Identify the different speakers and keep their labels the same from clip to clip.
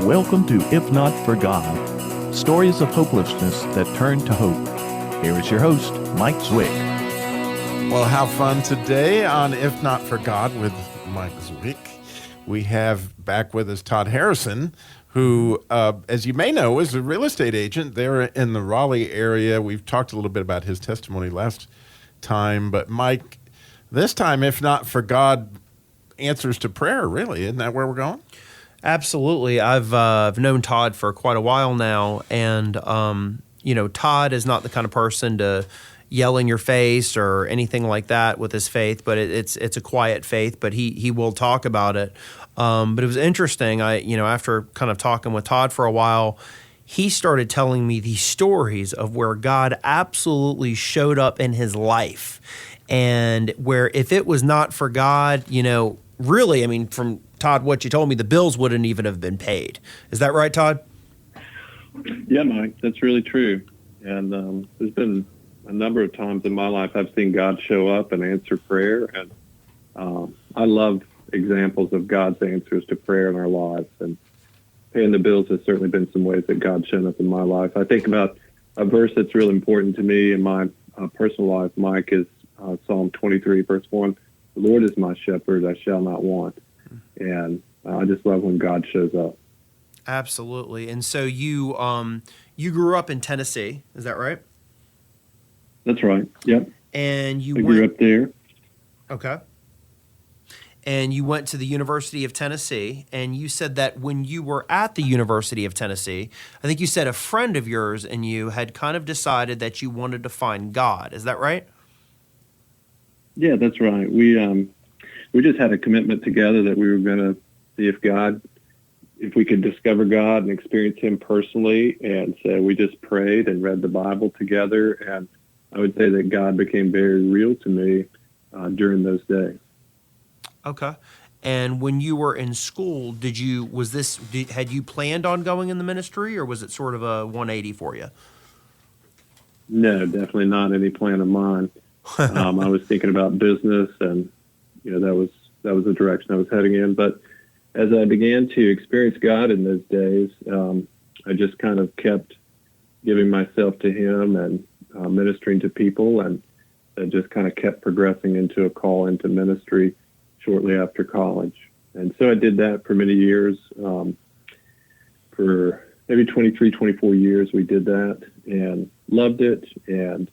Speaker 1: Welcome to If Not For God, stories of hopelessness that turn to hope. Here is your host, Mike Zwick.
Speaker 2: Well, how fun today on If Not For God with Mike Zwick. We have back with us Todd Harrison, who, as you may know, is a real estate agent there in the Raleigh area. We've talked a little bit about his testimony last time, but Mike, this time, If Not For God, answers to prayer, really. Isn't that where we're going?
Speaker 3: Absolutely. I've known Todd for quite a while now, and Todd is not the kind of person to yell in your face or anything like that with his faith, but it's a quiet faith, but he will talk about it. But it was interesting. After kind of talking with Todd for a while, he started telling me these stories of where God absolutely showed up in his life, and where if it was not for God, really, from Todd, what you told me, the bills wouldn't even have been paid. Is that right, Todd?
Speaker 4: Yeah, Mike, that's really true. And there's been a number of times in my life I've seen God show up and answer prayer. And I love examples of God's answers to prayer in our lives. And paying the bills has certainly been some ways that God's shown up in my life. I think about a verse that's really important to me in my personal life, Mike, is Psalm 23, verse 1. The Lord is my shepherd, I shall not want. And I just love when God shows up.
Speaker 3: Absolutely. And so you grew up in Tennessee, is that right?
Speaker 4: That's right. Yep.
Speaker 3: And I
Speaker 4: grew up there.
Speaker 3: Okay. And you went to the University of Tennessee, and you said that when you were at the University of Tennessee, I think you said a friend of yours and you had kind of decided that you wanted to find God. Is that right?
Speaker 4: Yeah, that's right. We just had a commitment together that we were going to see if we could discover God and experience him personally. And so we just prayed and read the Bible together. And I would say that God became very real to me during those days.
Speaker 3: Okay. And when you were in school, had you planned on going in the ministry, or was it sort of a 180 for you?
Speaker 4: No, definitely not any plan of mine. I was thinking about business, and that was the direction I was heading in. But as I began to experience God in those days, I just kind of kept giving myself to him and ministering to people, and just kind of kept progressing into a call into ministry shortly after college. And so I did that for many years. For maybe 23, 24 years, we did that and loved it. And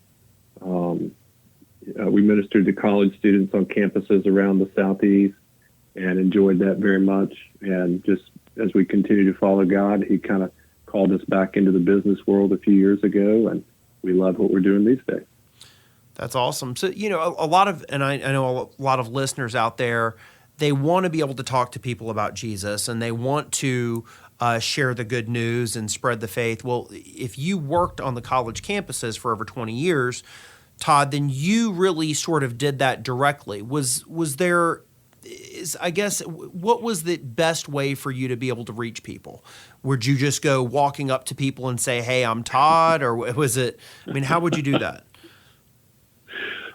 Speaker 4: we ministered to college students on campuses around the Southeast and enjoyed that very much. And just as we continue to follow God, he kind of called us back into the business world a few years ago, and we love what we're doing these days.
Speaker 3: That's awesome. So, I know a lot of listeners out there, they want to be able to talk to people about Jesus, and they want to share the good news and spread the faith. Well, if you worked on the college campuses for over 20 years, Todd, then you really sort of did that directly. What was the best way for you to be able to reach people? Would you just go walking up to people and say, "Hey, I'm Todd," or was it, how would you do that?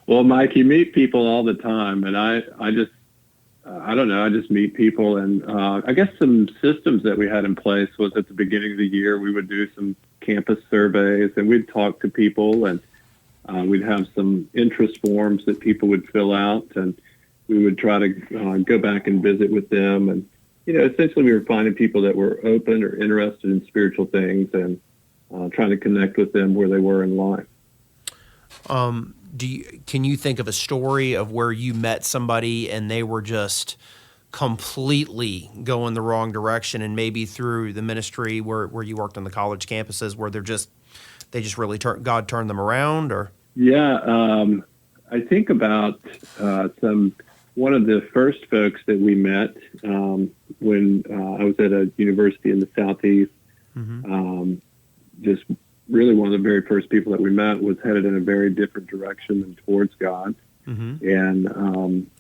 Speaker 4: Well, Mike, you meet people all the time, and I don't know, I just meet people. And I guess some systems that we had in place was at the beginning of the year, we would do some campus surveys, and we'd talk to people, and we'd have some interest forms that people would fill out, and we would try to go back and visit with them. And, essentially we were finding people that were open or interested in spiritual things, and trying to connect with them where they were in life.
Speaker 3: Can you think of a story of where you met somebody and they were just completely going the wrong direction, and maybe through the ministry where you worked on the college campuses where God turned them around? Or
Speaker 4: I think about one of the first folks that we met when I was at a university in the Southeast. Mm-hmm. Just really one of the very first people that we met was headed in a very different direction than towards God. Mm-hmm. And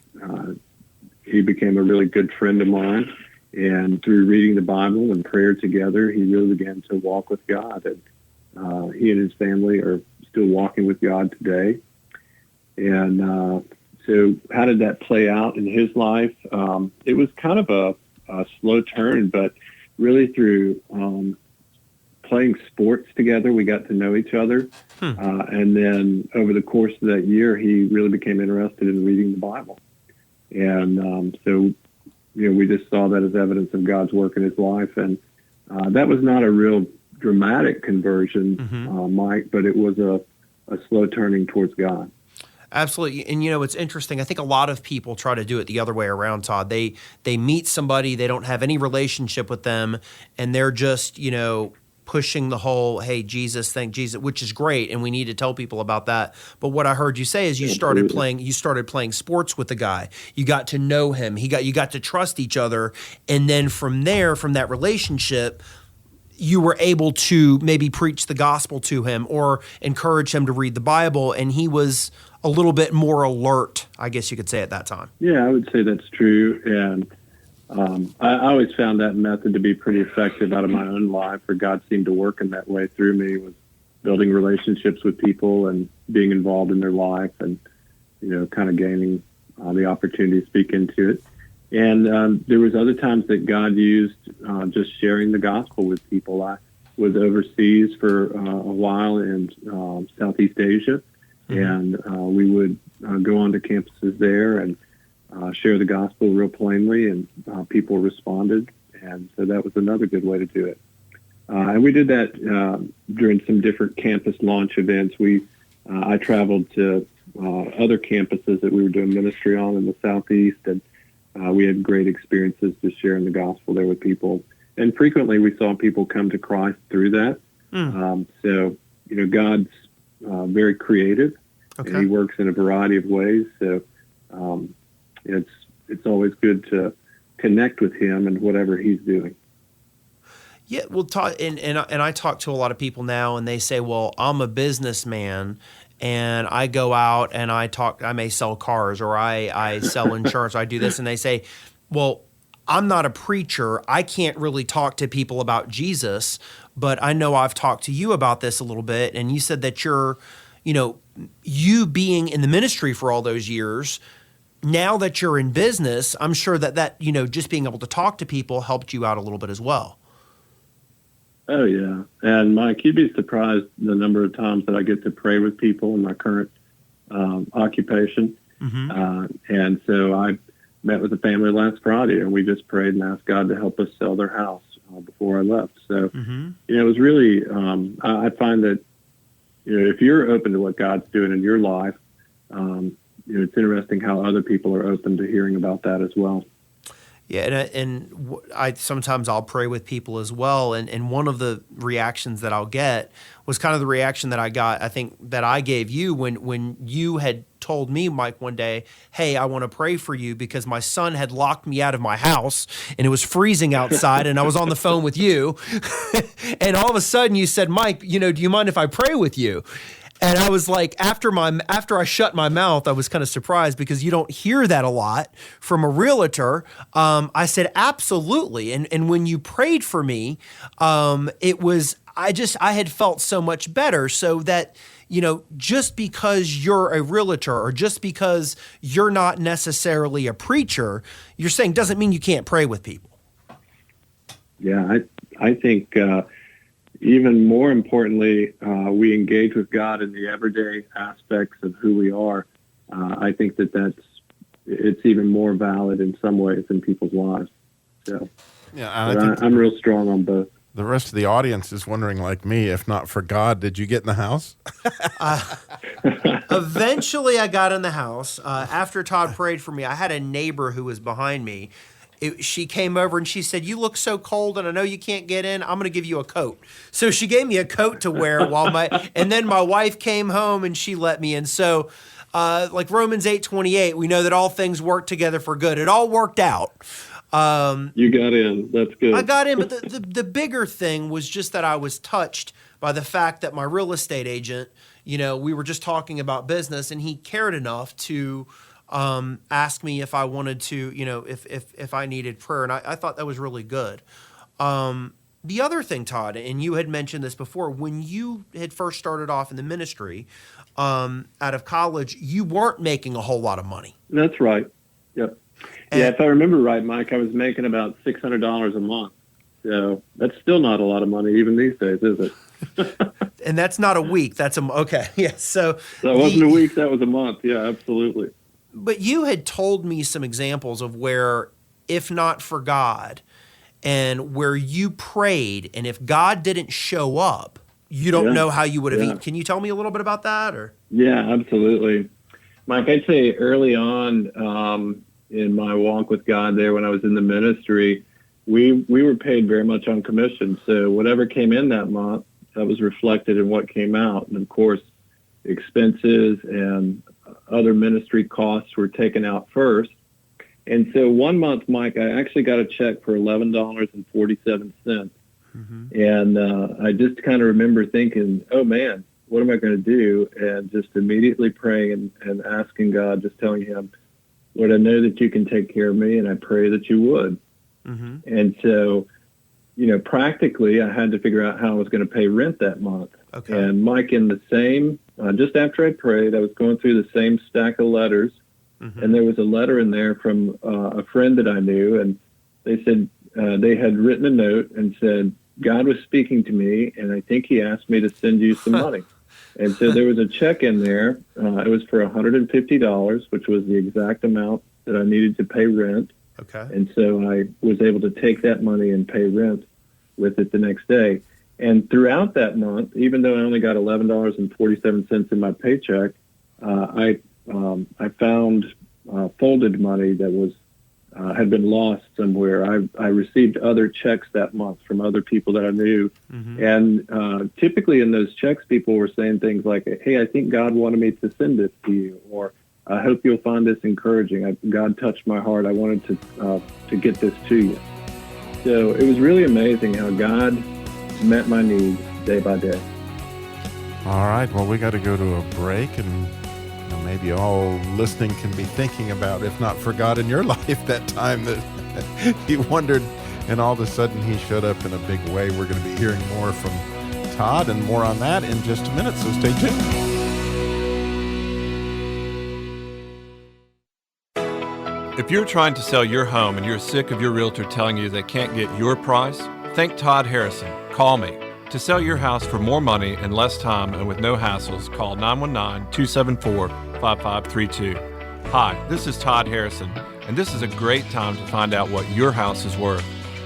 Speaker 4: he became a really good friend of mine. And through reading the Bible and prayer together, he really began to walk with God. And he and his family are still walking with God today. And so how did that play out in his life? It was kind of a slow turn, but really through playing sports together, we got to know each other. And then over the course of that year, he really became interested in reading the Bible. And so, we just saw that as evidence of God's work in his life. And that was not a real dramatic conversion, Mike, but it was a slow turning towards God.
Speaker 3: Absolutely. And it's interesting. I think a lot of people try to do it the other way around, Todd. They meet somebody, they don't have any relationship with them, and they're just, pushing the whole, hey, Jesus, thank Jesus, which is great, and we need to tell people about that. But what I heard you say is you started playing sports with the guy. You got to know him. You got to trust each other, and then from there, from that relationship, you were able to maybe preach the gospel to him or encourage him to read the Bible, and he was a little bit more alert, I guess you could say, at that time.
Speaker 4: Yeah, I would say that's true. And I always found that method to be pretty effective out of my own life, where God seemed to work in that way through me, with building relationships with people and being involved in their life and, kind of gaining the opportunity to speak into it. And there was other times that God used just sharing the gospel with people. I was overseas for a while in Southeast Asia, and we would go onto campuses there and share the gospel real plainly, and people responded. And so that was another good way to do it. And we did that during some different campus launch events. I traveled to other campuses that we were doing ministry on in the Southeast, and we had great experiences just sharing the gospel there with people. And frequently we saw people come to Christ through that. So, God's very creative, and he works in a variety of ways. So it's always good to connect with him and whatever he's doing.
Speaker 3: Yeah, well, Todd, and I talk to a lot of people now, and they say, well, I'm a businessman, and I go out and I may sell cars, or I sell insurance, or I do this, and they say, well, I'm not a preacher. I can't really talk to people about Jesus, but I know I've talked to you about this a little bit, and you said that you being in the ministry for all those years, now that you're in business, I'm sure that just being able to talk to people helped you out a little bit as well.
Speaker 4: Oh, yeah. And Mike, you'd be surprised the number of times that I get to pray with people in my current occupation. And so I met with a family last Friday, and we just prayed and asked God to help us sell their house before I left. So, it was really, I find that, if you're open to what God's doing in your life, it's interesting how other people are open to hearing about that as well.
Speaker 3: Yeah, and I sometimes I'll pray with people as well, and one of the reactions that I'll get was kind of the reaction that I got, I think, that I gave you when you had told me, Mike, one day, hey, I want to pray for you because my son had locked me out of my house, and it was freezing outside, and I was on the phone with you, and all of a sudden you said, Mike, do you mind if I pray with you? And I was like, after I shut my mouth, I was kind of surprised because you don't hear that a lot from a realtor. I said, absolutely. And when you prayed for me, I had felt so much better. So that, just because you're a realtor or just because you're not necessarily a preacher, you're saying doesn't mean you can't pray with people.
Speaker 4: Yeah, I think, even more importantly, we engage with God in the everyday aspects of who we are. I think it's even more valid in some ways in people's lives. So, yeah, I'm real strong on both.
Speaker 2: The rest of the audience is wondering, like me, if not for God, did you get in the house?
Speaker 3: Eventually, I got in the house. After Todd prayed for me, I had a neighbor who was behind me. She came over and she said, you look so cold and I know you can't get in. I'm going to give you a coat. So she gave me a coat to wear and then my wife came home and she let me in. So like Romans 8:28, we know that all things work together for good. It all worked out.
Speaker 4: You got in. That's good.
Speaker 3: I got in, but the bigger thing was just that I was touched by the fact that my real estate agent, we were just talking about business and he cared enough to asked me if I wanted to, if I needed prayer. And I thought that was really good. The other thing, Todd, and you had mentioned this before, when you had first started off in the ministry out of college, you weren't making a whole lot of money.
Speaker 4: That's right. Yep. And if I remember right, Mike, I was making about $600 a month. So that's still not a lot of money even these days, is it?
Speaker 3: And that's not a week. That's okay. Yeah. So
Speaker 4: That wasn't a week. That was a month. Yeah, absolutely.
Speaker 3: But you had told me some examples of where, if not for God, and where you prayed, and if God didn't show up, you don't know how you would have eaten. Can you tell me a little bit about that? Or
Speaker 4: Yeah, absolutely. Mike, I'd say early on in my walk with God there when I was in the ministry, we were paid very much on commission. So whatever came in that month, that was reflected in what came out. And of course, expenses and other ministry costs were taken out first. And so one month, Mike, I actually got a check for $11.47. And I just kind of remember thinking, oh, man, what am I going to do? And just immediately praying and asking God, just telling him, Lord, I know that you can take care of me, and I pray that you would. And so, practically, I had to figure out how I was going to pay rent that month.
Speaker 3: Okay.
Speaker 4: And Mike, in the same, just after I prayed, I was going through the same stack of letters, and there was a letter in there from a friend that I knew, and they said they had written a note and said, God was speaking to me, and I think he asked me to send you some money. And so there was a check in there. It was for $150, which was the exact amount that I needed to pay rent.
Speaker 3: Okay.
Speaker 4: And so I was able to take that money and pay rent with it the next day. And throughout that month, even though I only got $11.47 in my paycheck, I found folded money that was had been lost somewhere. I received other checks that month from other people that I knew. And typically in those checks, people were saying things like, hey, I think God wanted me to send this to you, or I hope you'll find this encouraging. God touched my heart. I wanted to get this to you. So it was really amazing how God met my needs day by day.
Speaker 2: All right. Well, we got to go to a break, and maybe all listening can be thinking about, if not for God in your life, that time that you wondered, and all of a sudden he showed up in a big way. We're going to be hearing more from Todd and more on that in just a minute, so stay tuned.
Speaker 5: If you're trying to sell your home and you're sick of your realtor telling you they can't get your price, think Todd Harrison. Call me. To sell your house for more money in less time and with no hassles, call 919-274-5532. Hi, this is Todd Harrison, and this is a great time to find out what your house is worth.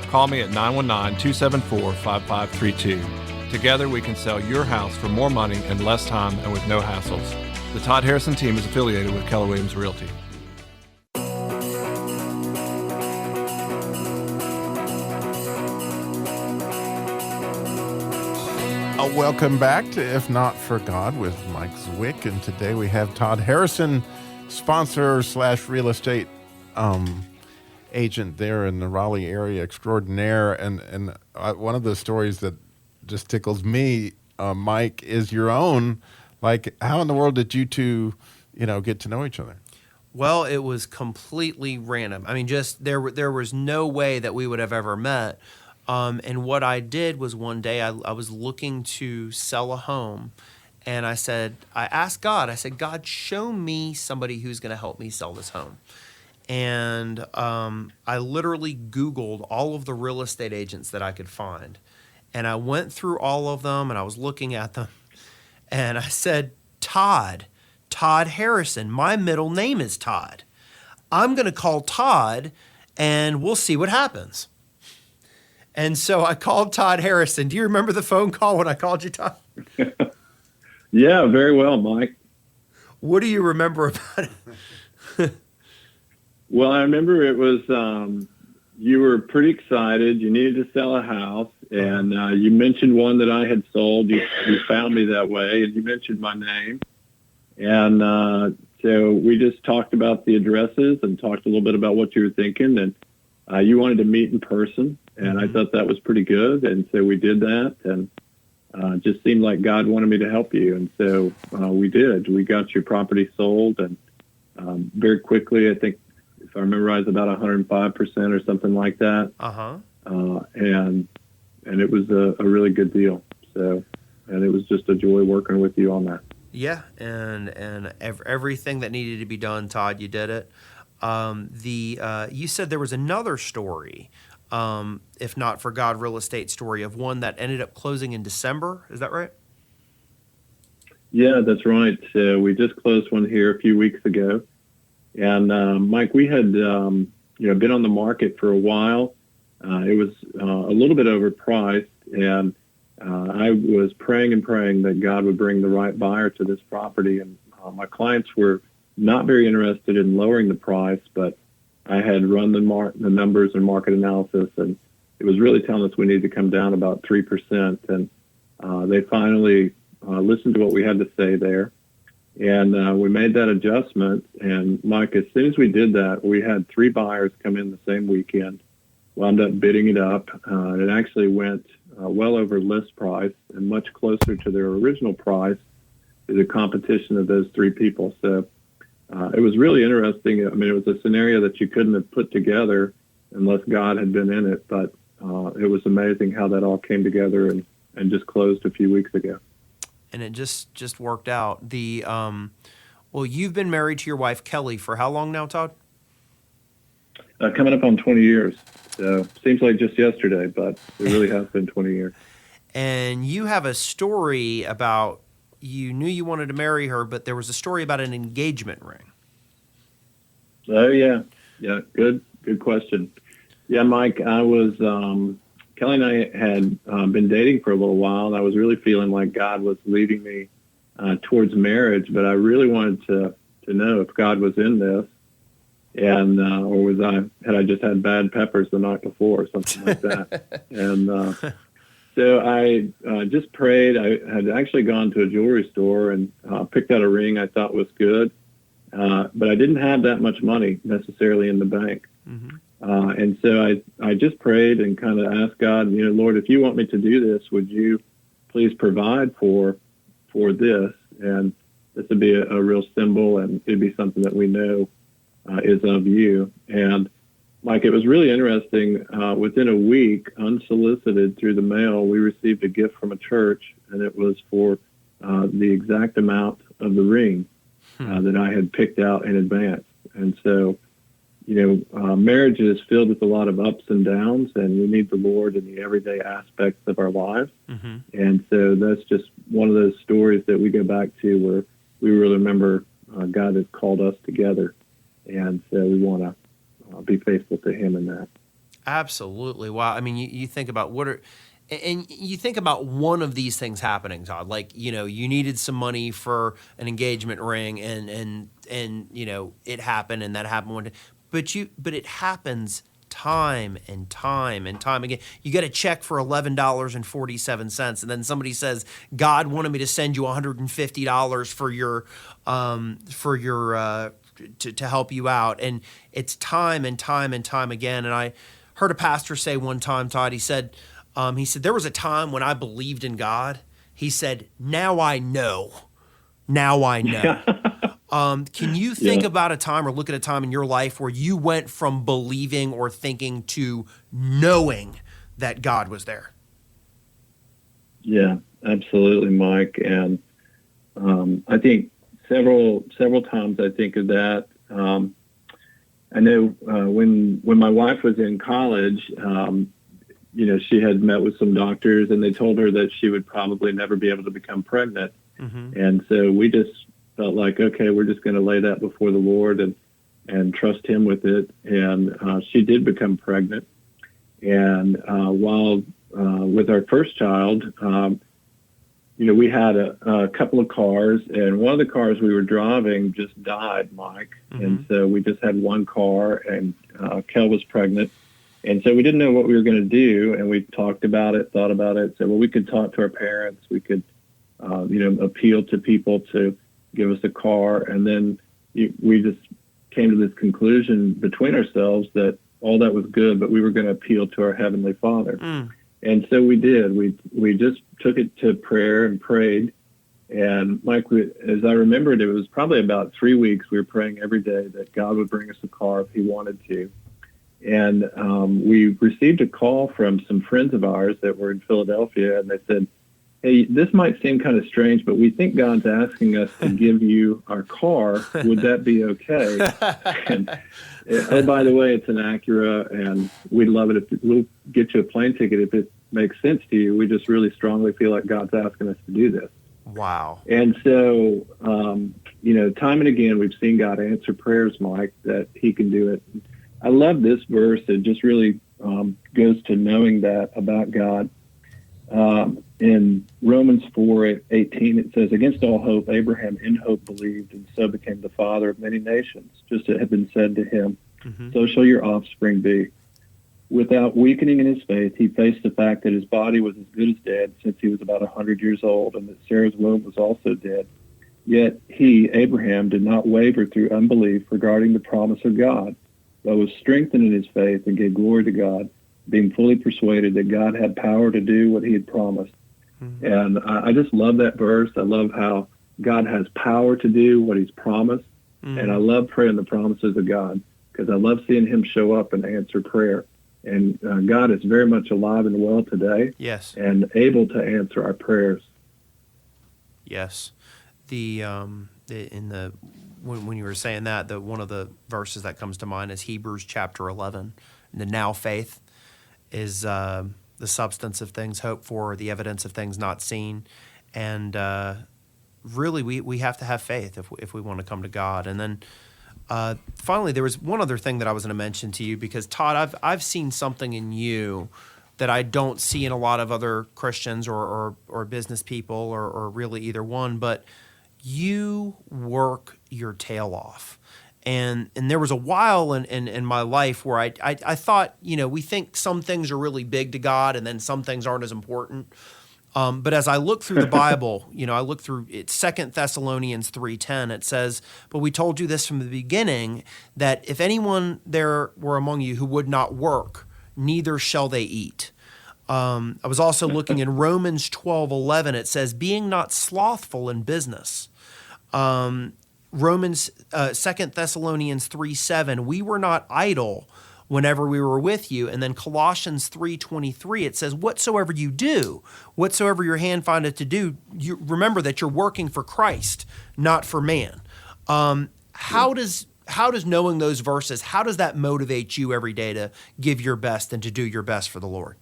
Speaker 5: Call me at 919-274-5532. Together we can sell your house for more money in less time and with no hassles. The Todd Harrison team is affiliated with Keller Williams Realty.
Speaker 2: Welcome back to If Not For God with Mike Zwick, and today we have Todd Harrison, sponsor / real estate agent there in the Raleigh area extraordinaire. And one of the stories that just tickles me, Mike, is your own. Like, how in the world did you two, get to know each other?
Speaker 3: Well, it was completely random. I mean, just there was no way that we would have ever met. And what I did was one day I was looking to sell a home, and I asked God, I said, God, show me somebody who's going to help me sell this home. And I literally Googled all of the real estate agents that I could find. And I went through all of them, and I was looking at them, and I said, Todd Harrison, my middle name is Todd. I'm going to call Todd, and we'll see what happens. And so I called Todd Harrison. Do you remember the phone call when I called you, Todd?
Speaker 4: Yeah, very well, Mike.
Speaker 3: What do you remember about it?
Speaker 4: Well, I remember it was you were pretty excited. You needed to sell a house, and you mentioned one that I had sold. You found me that way, and you mentioned my name. And so we just talked about the addresses and talked a little bit about what you were thinking, and you wanted to meet in person. And I thought that was pretty good. And so we did that, and just seemed like God wanted me to help you. And so we did. We got your property sold, and very quickly, I think, if I remember right, it was about 105% or something like that. And it was a really good deal. So, and it was just a joy working with you on that.
Speaker 3: Yeah, and everything that needed to be done, Todd, you did it. You said there was another story If Not for God real estate story of one that ended up closing in December. Is that right?
Speaker 4: Yeah, that's right. We just closed one here a few weeks ago. And Mike, we had been on the market for a while. It was a little bit overpriced, and I was praying and praying that God would bring the right buyer to this property. And my clients were not very interested in lowering the price, but I had run the numbers and market analysis, and it was really telling us we needed to come down about 3%. And they finally listened to what we had to say there. And we made that adjustment. And Mike, as soon as we did that, we had 3 buyers come in the same weekend, wound up bidding it up. It actually went well over list price and much closer to their original price to the competition of those 3 people. So it was really interesting. I mean, it was a scenario that you couldn't have put together unless God had been in it. But it was amazing how that all came together and just closed a few weeks ago.
Speaker 3: And it just worked out. Well, you've been married to your wife, Kelly, for how long now, Todd?
Speaker 4: Coming up on 20 years. So seems like just yesterday, but it really has been 20 years.
Speaker 3: And you have a story about, you knew you wanted to marry her, but there was a story about an engagement ring.
Speaker 4: Oh, yeah. Yeah, good question. Yeah, Mike, I was, Kelly and I had been dating for a little while, and I was really feeling like God was leading me towards marriage, but I really wanted to know if God was in this, and or had I just had bad peppers the night before or something like that. And so I just prayed. I had actually gone to a jewelry store and picked out a ring I thought was good, but I didn't have that much money necessarily in the bank. Mm-hmm. And so I just prayed and kind of asked God, Lord, if you want me to do this, would you please provide for this? And this would be a real symbol, and it'd be something that we know is of you. And Mike, it was really interesting. Within a week, unsolicited through the mail, we received a gift from a church, and it was for the exact amount of the ring that I had picked out in advance. And so, marriage is filled with a lot of ups and downs, and we need the Lord in the everyday aspects of our lives. Mm-hmm. And so that's just one of those stories that we go back to where we really remember God has called us together. And so we want to be faithful to him in that.
Speaker 3: Absolutely. Wow. I mean, you think about and you think about one of these things happening, Todd, like, you needed some money for an engagement ring and it happened, and that happened one day. But it happens time and time and time again. You get a check for $11.47, and then somebody says, God wanted me to send you $150 for your to help you out. And it's time and time and time again. And I heard a pastor say one time, Todd, he said, there was a time when I believed in God. He said, now I know. Can you think about a time or look at a time in your life where you went from believing or thinking to knowing that God was there?
Speaker 4: Yeah, absolutely, Mike. And I think several times I think of that. I know when my wife was in college, she had met with some doctors, and they told her that she would probably never be able to become pregnant. Mm-hmm. And so we just felt like, okay, we're just going to lay that before the Lord and trust him with it. And she did become pregnant. And while with our first child, we had a couple of cars, and one of the cars we were driving just died, Mike. Mm-hmm. And so we just had one car, and Kel was pregnant. And so we didn't know what we were going to do, and we talked about it, thought about it, said, well, we could talk to our parents. We could, appeal to people to give us a car. And then we just came to this conclusion between ourselves that all that was good, but we were going to appeal to our Heavenly Father. Mm. And so we did. We just took it to prayer and prayed. And Mike, as I remembered, it was probably about 3 weeks we were praying every day that God would bring us a car if he wanted to. And we received a call from some friends of ours that were in Philadelphia, and they said, hey, this might seem kind of strange, but we think God's asking us to give you our car. Would that be okay? And, oh, by the way, it's an Acura, and we'd love it if we'll get you a plane ticket if it makes sense to you. We just really strongly feel like God's asking us to do this.
Speaker 3: Wow.
Speaker 4: And so, time and again, we've seen God answer prayers, Mike, that he can do it. I love this verse. It just really goes to knowing that about God. In Romans 4:18, it says, against all hope, Abraham in hope believed, and so became the father of many nations, just as it had been said to him, so shall your offspring be. Without weakening in his faith, he faced the fact that his body was as good as dead since he was about 100 years old, and that Sarah's womb was also dead. Yet he, Abraham, did not waver through unbelief regarding the promise of God, but was strengthened in his faith and gave glory to God, being fully persuaded that God had power to do what he had promised. And I just love that verse. I love how God has power to do what he's promised. And I love praying the promises of God because I love seeing him show up and answer prayer. And God is very much alive and well today.
Speaker 3: Yes.
Speaker 4: And able to answer our prayers.
Speaker 3: Yes. When you were saying that, one of the verses that comes to mind is Hebrews chapter 11. The now faith is the substance of things hoped for, the evidence of things not seen. And really, we have to have faith if we want to come to God. And then finally, there was one other thing that I was going to mention to you, because Todd, I've seen something in you that I don't see in a lot of other Christians or business people or really either one, but you work your tail off. And there was a while in my life where I thought, we think some things are really big to God and then some things aren't as important. But as I look through the Bible, I look through it, 2 Thessalonians 3:10, it says, but we told you this from the beginning, that if anyone there were among you who would not work, neither shall they eat. I was also looking in Romans 12:11, it says, being not slothful in business. Romans, 2 Thessalonians 3:7, we were not idle whenever we were with you. And then Colossians 3:23, it says, whatsoever you do, whatsoever your hand findeth to do, you remember that you're working for Christ, not for man. How does knowing those verses, how does that motivate you every day to give your best and to do your best for the Lord?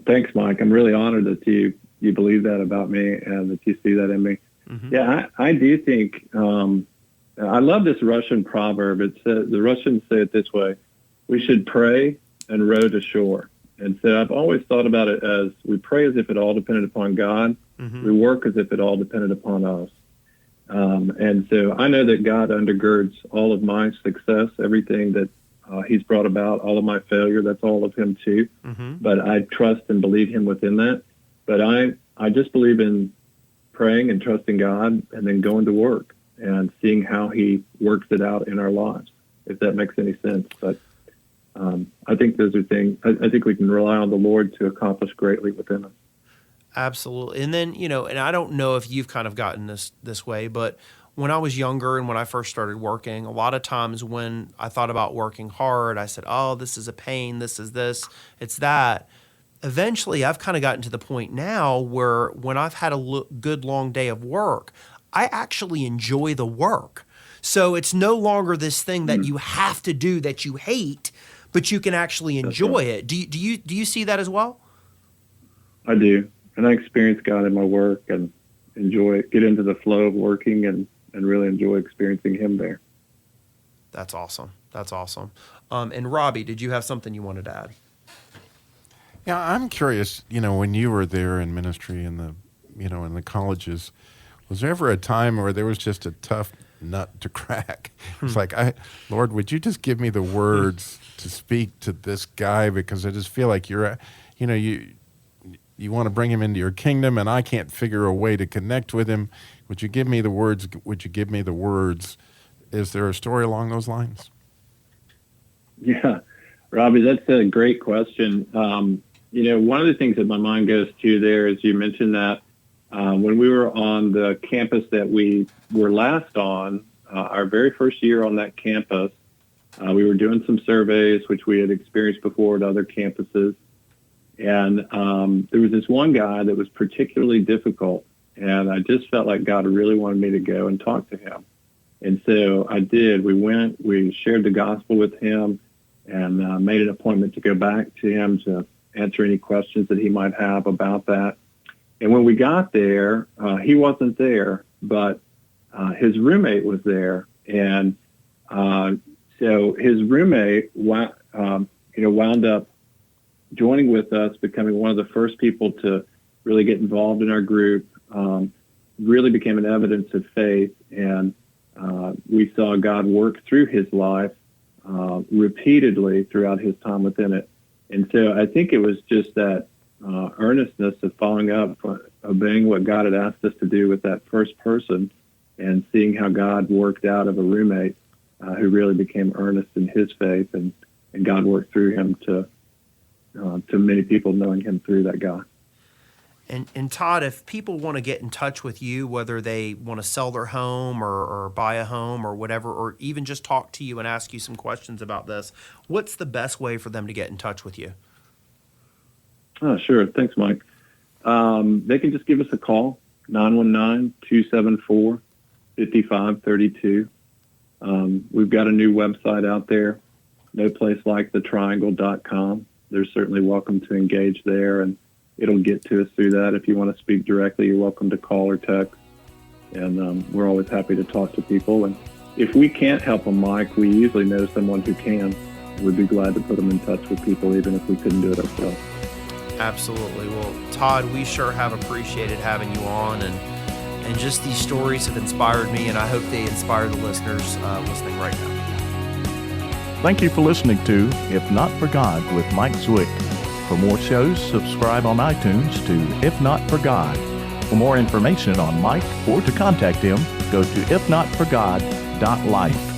Speaker 4: Thanks, Mike. I'm really honored that you believe that about me and that you see that in me. Yeah, I do think, I love this Russian proverb. It says, the Russians say it this way, we should pray and row to shore. And so I've always thought about it as we pray as if it all depended upon God. We work as if it all depended upon us. And so I know that God undergirds all of my success, everything that he's brought about, all of my failure, that's all of him too. But I trust and believe him within that. But I just believe in praying and trusting God and then going to work and seeing how he works it out in our lives, if that makes any sense. But I think those are things, I think we can rely on the Lord to accomplish greatly within us.
Speaker 3: Absolutely. And then, and I don't know if you've kind of gotten this way, but when I was younger and when I first started working, a lot of times when I thought about working hard, I said, oh, this is a pain, this is this, it's that. Eventually, I've kind of gotten to the point now where when I've had a good long day of work, I actually enjoy the work. So it's no longer this thing that you have to do that you hate, but you can actually enjoy it. Do you see that as well?
Speaker 4: I do. And I experience God in my work and enjoy it, get into the flow of working and really enjoy experiencing him there.
Speaker 3: That's awesome. That's awesome. And Robby, did you have something you wanted to add?
Speaker 2: Yeah, I'm curious, when you were there in ministry in the colleges, was there ever a time where there was just a tough nut to crack? It's like, Lord, would you just give me the words to speak to this guy, because I just feel like you want to bring him into your kingdom and I can't figure a way to connect with him. Would you give me the words? Would you give me the words? Is there a story along those lines?
Speaker 4: Yeah, Robby, that's a great question. One of the things that my mind goes to there is you mentioned that when we were on the campus that we were last on, our very first year on that campus, we were doing some surveys, which we had experienced before at other campuses. And there was this one guy that was particularly difficult, and I just felt like God really wanted me to go and talk to him. And so I did. We went, we shared the gospel with him, and made an appointment to go back to him to answer any questions that he might have about that. And when we got there, he wasn't there, but his roommate was there. And so his roommate wound up joining with us, becoming one of the first people to really get involved in our group, really became an evidence of faith. And we saw God work through his life repeatedly throughout his time within it. And so I think it was just that earnestness of following up, obeying what God had asked us to do with that first person, and seeing how God worked out of a roommate who really became earnest in his faith, and God worked through him to many people knowing him through that guy.
Speaker 3: And Todd, if people want to get in touch with you, whether they want to sell their home or buy a home or whatever, or even just talk to you and ask you some questions about this, what's the best way for them to get in touch with you?
Speaker 4: Oh, sure. Thanks, Mike. They can just give us a call, 919-274-5532. We've got a new website out there, noplacelikethetriangle.com. They're certainly welcome to engage there, and it'll get to us through that. If you want to speak directly, you're welcome to call or text. And we're always happy to talk to people. And if we can't help them, Mike, we usually know someone who can. We'd be glad to put them in touch with people, even if we couldn't do it ourselves.
Speaker 3: Absolutely. Well, Todd, we sure have appreciated having you on, and just these stories have inspired me, and I hope they inspire the listeners listening right now.
Speaker 1: Thank you for listening to If Not For God with Mike Zwick. For more shows, subscribe on iTunes to If Not For God. For more information on Mike or to contact him, go to ifnotforgod.life.